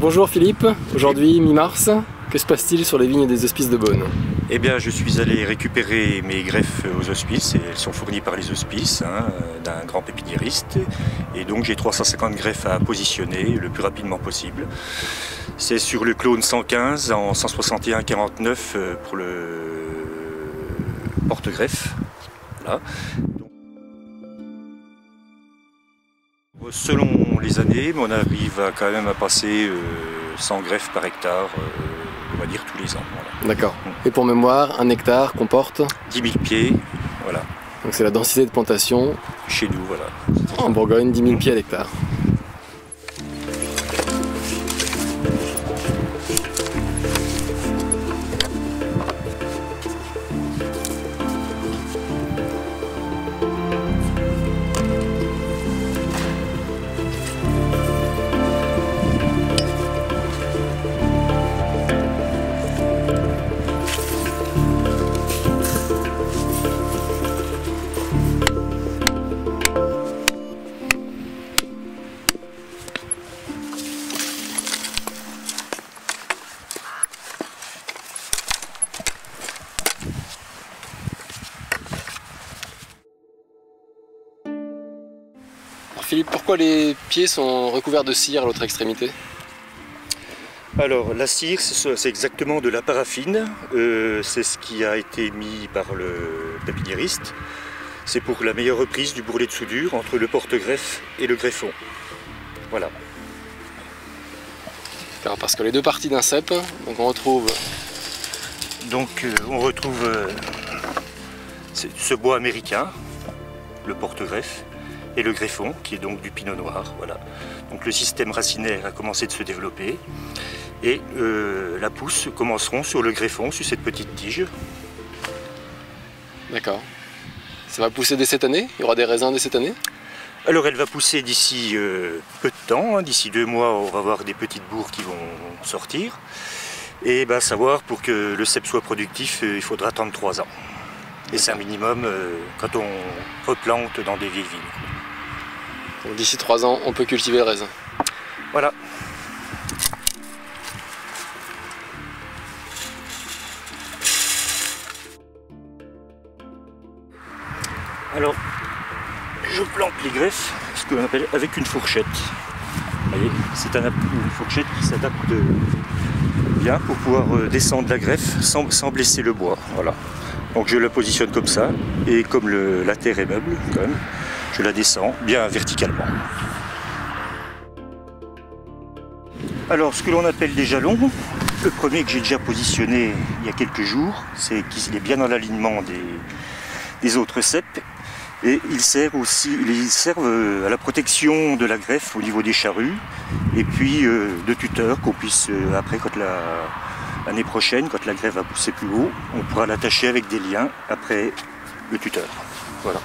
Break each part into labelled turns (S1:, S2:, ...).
S1: Bonjour Philippe, aujourd'hui mi-mars, que se passe-t-il sur les vignes des Hospices de Beaune?
S2: Eh bien, je suis allé récupérer mes greffes aux hospices, et elles sont fournies par les hospices d'un grand pépiniériste. Et donc j'ai 350 greffes à positionner le plus rapidement possible. C'est sur le clone 115 en 161-49 pour le porte-greffe. Voilà. Selon les années, on arrive quand même à passer 100 greffes par hectare, on va dire tous les ans. Voilà.
S1: D'accord. Et pour mémoire, un hectare comporte
S2: 10 000 pieds, voilà.
S1: Donc c'est la densité de plantation
S2: Chez nous, voilà.
S1: en Bourgogne, 10 000 pieds à l'hectare. Philippe, pourquoi les pieds sont recouverts de cire à l'autre extrémité?
S2: Alors la cire, c'est exactement de la paraffine, c'est ce qui a été mis par le pépiniériste. C'est pour la meilleure reprise du bourrelet de soudure entre le porte-greffe et le greffon. Voilà.
S1: Alors, parce que les deux parties d'un cep, donc on retrouve...
S2: Ce bois américain, le porte-greffe, et le greffon, qui est donc du pinot noir. Voilà. Donc le système racinaire a commencé de se développer, et la pousse commenceront sur le greffon, sur cette petite tige.
S1: D'accord. Ça va pousser dès cette année? Il y aura des raisins dès cette année?
S2: Alors elle va pousser d'ici peu de temps, d'ici 2 mois on va avoir des petites bourres qui vont sortir. Et savoir, pour que le cep soit productif, il faudra attendre 3 ans. Et c'est un minimum quand on replante dans des vieilles vignes.
S1: Donc d'ici 3 ans, on peut cultiver le raisin.
S2: Voilà. Alors, je plante les greffes, ce qu'on appelle avec une fourchette. Vous voyez, c'est une fourchette qui s'adapte bien pour pouvoir descendre la greffe sans blesser le bois. Voilà. Donc je la positionne comme ça, et comme la terre est meuble, quand même, je la descends bien verticalement. Alors ce que l'on appelle des jalons, le premier que j'ai déjà positionné il y a quelques jours, c'est qu'il est bien dans l'alignement des autres ceps. Et ils servent à la protection de la greffe au niveau des charrues, et puis de tuteur, qu'on puisse après, l'année prochaine, quand la greffe va pousser plus haut, on pourra l'attacher avec des liens après le tuteur. Voilà.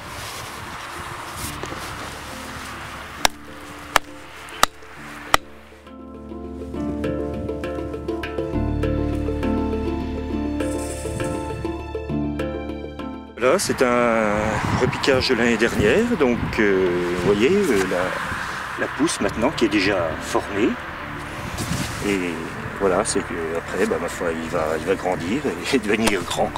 S2: Là, c'est un repiquage de l'année dernière, donc vous voyez la pousse maintenant qui est déjà formée. Et voilà, c'est qu'après, ma foi, il va grandir et devenir grand.